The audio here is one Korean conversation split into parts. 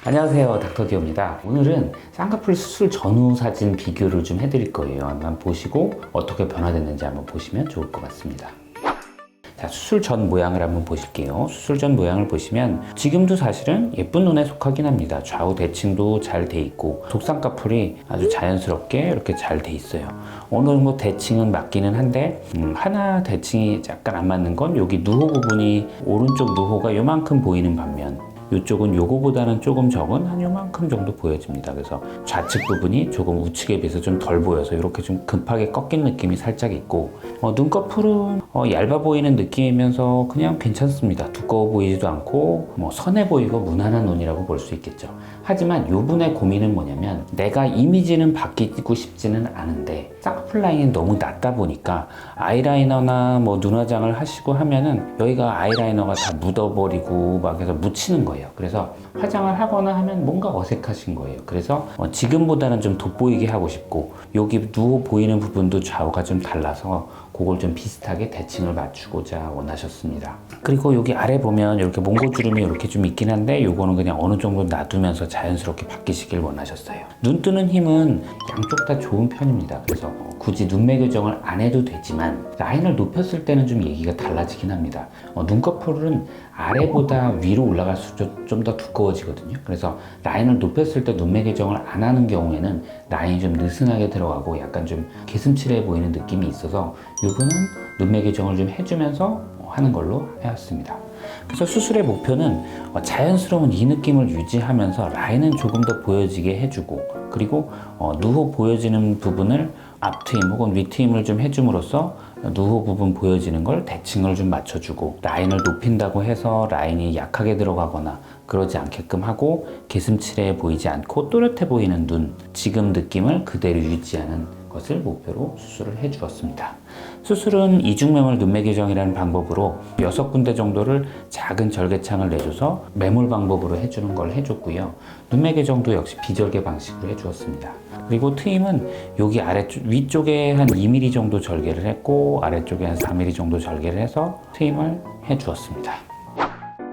안녕하세요, 닥터디오입니다. 오늘은 쌍꺼풀 수술 전후 사진 비교를 좀 해드릴 거예요. 한번 보시고 어떻게 변화됐는지 한번 보시면 좋을 것 같습니다. 자, 수술 전 모양을 한번 보실게요. 수술 전 모양을 보시면 지금도 사실은 예쁜 눈에 속하긴 합니다. 좌우 대칭도 잘 돼 있고 속쌍꺼풀이 아주 자연스럽게 이렇게 잘 돼 있어요. 어느 정도 대칭은 맞기는 한데 하나 대칭이 약간 안 맞는 건 여기 누호 부분이 오른쪽 누호가 요만큼 보이는 반면 이쪽은 요거보다는 조금 적은 한 요만큼 정도 보여집니다. 그래서 좌측 부분이 조금 우측에 비해서 좀 덜 보여서 이렇게 좀 급하게 꺾인 느낌이 살짝 있고 눈꺼풀은 얇아 보이는 느낌이면서 그냥 괜찮습니다. 두꺼워 보이지도 않고 선해 보이고 무난한 눈이라고 볼 수 있겠죠. 하지만 요분의 고민은 뭐냐면 내가 이미지는 바뀌고 싶지는 않은데 쌍꺼풀 라인이 너무 낮다 보니까 아이라이너나 눈화장을 하시고 하면은 여기가 아이라이너가 다 묻어버리고 막 해서 묻히는 거예요. 그래서 화장을 하거나 하면 뭔가 어색하신 거예요. 그래서 지금보다는 좀 돋보이게 하고 싶고 여기 누워 보이는 부분도 좌우가 좀 달라서 그걸 좀 비슷하게 대칭을 맞추고자 원하셨습니다. 그리고 여기 아래 보면 이렇게 몽고주름이 이렇게 좀 있긴 한데 요거는 그냥 어느 정도 놔두면서 자연스럽게 바뀌시길 원하셨어요. 눈 뜨는 힘은 양쪽 다 좋은 편입니다. 그래서 굳이 눈매 교정을 안 해도 되지만 라인을 높였을 때는 좀 얘기가 달라지긴 합니다. 눈꺼풀은 아래보다 위로 올라갈수록 좀 더 두꺼워지거든요. 그래서 라인을 높였을 때 눈매 교정을 안 하는 경우에는 라인이 좀 느슨하게 들어가고 약간 좀 개슴츠레해 보이는 느낌이 있어서 이거는 눈매 교정을 좀 해주면서 하는 걸로 해왔습니다. 그래서 수술의 목표는 자연스러운 이 느낌을 유지하면서 라인은 조금 더 보여지게 해주고 그리고 누호 보여지는 부분을 앞트임 혹은 윗트임을 좀 해줌으로써 누호 부분 보여지는 걸 대칭을 좀 맞춰주고 라인을 높인다고 해서 라인이 약하게 들어가거나 그러지 않게끔 하고 개슴츠레해 보이지 않고 또렷해 보이는 눈 지금 느낌을 그대로 유지하는 것을 목표로 수술을 해주었습니다. 수술은 이중매몰 눈매 교정이라는 방법으로 6군데 정도를 작은 절개창을 내줘서 매몰 방법으로 해주는 걸 해줬고요. 눈매 교정도 역시 비절개 방식으로 해주었습니다. 그리고 트임은 여기 위쪽에 한 2mm 정도 절개를 했고 아래쪽에 한 4mm 정도 절개를 해서 트임을 해주었습니다.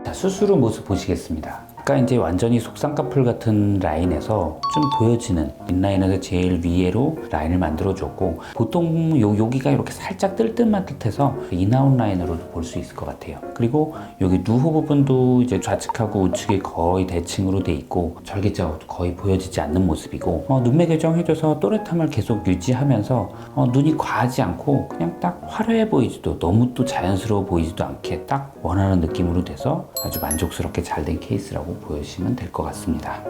자, 수술 후 모습 보시겠습니다. 아까 이제 완전히 속쌍꺼풀 같은 라인에서 좀 보여지는 인라인에서 제일 위에로 라인을 만들어 줬고 보통 여기가 이렇게 살짝 뜰뜻맞듯해서 인아웃 라인으로도 볼 수 있을 것 같아요. 그리고 여기 누호 부분도 이제 좌측하고 우측이 거의 대칭으로 돼 있고 절개 자국도 거의 보여지지 않는 모습이고 눈매 교정해줘서 또렷함을 계속 유지하면서 눈이 과하지 않고 그냥 딱 화려해 보이지도 너무 또 자연스러워 보이지도 않게 딱 원하는 느낌으로 돼서 아주 만족스럽게 잘 된 케이스라고 보시면 될 것 같습니다.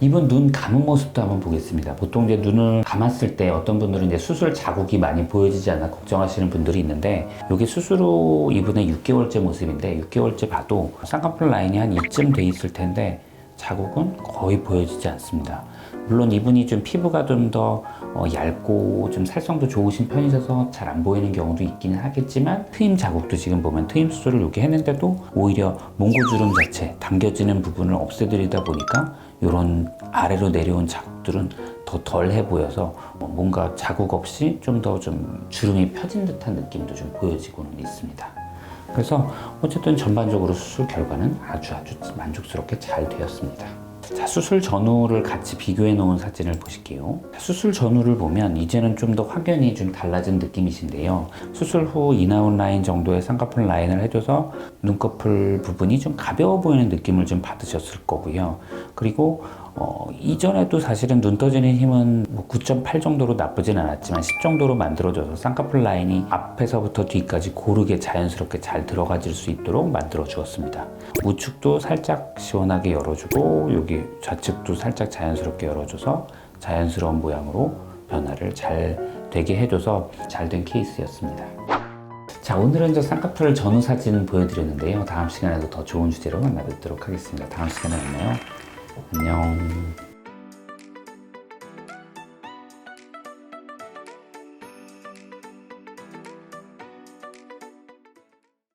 이번 눈 감은 모습도 한번 보겠습니다. 보통 이제 눈을 감았을 때 어떤 분들은 이제 수술 자국이 많이 보여지지 않아 걱정하시는 분들이 있는데 이게 수술 후 이분의 6개월째 모습인데 6개월째 봐도 쌍꺼풀 라인이 한 이쯤 돼 있을 텐데 자국은 거의 보여지지 않습니다. 물론 이분이 좀 피부가 좀 더 얇고 좀 살성도 좋으신 편이셔서 잘 안 보이는 경우도 있기는 하겠지만 트임 자국도 지금 보면 트임 수술을 이렇게 했는데도 오히려 몽고주름 자체 당겨지는 부분을 없애드리다 보니까 이런 아래로 내려온 자국들은 더 덜해 보여서 뭔가 자국 없이 좀 더 좀 주름이 펴진 듯한 느낌도 좀 보여지고는 있습니다. 그래서 어쨌든 전반적으로 수술 결과는 아주 만족스럽게 잘 되었습니다. 자, 수술 전후를 같이 비교해 놓은 사진을 보실게요. 수술 전후를 보면 이제는 좀 더 확연히 좀 달라진 느낌이신데요. 수술 후 인아웃 라인 정도의 쌍꺼풀 라인을 해줘서 눈꺼풀 부분이 좀 가벼워 보이는 느낌을 좀 받으셨을 거고요. 그리고 이전에도 사실은 눈 떠지는 힘은 9.8 정도로 나쁘진 않았지만 10 정도로 만들어줘서 쌍꺼풀 라인이 앞에서부터 뒤까지 고르게 자연스럽게 잘 들어가질 수 있도록 만들어 주었습니다. 우측도 살짝 시원하게 열어주고 여기 좌측도 살짝 자연스럽게 열어줘서 자연스러운 모양으로 변화를 잘 되게 해줘서 잘 된 케이스였습니다. 자, 오늘은 저 쌍꺼풀 전후 사진을 보여드렸는데요. 다음 시간에도 더 좋은 주제로 만나 뵙도록 하겠습니다. 다음 시간에 만나요. 안녕.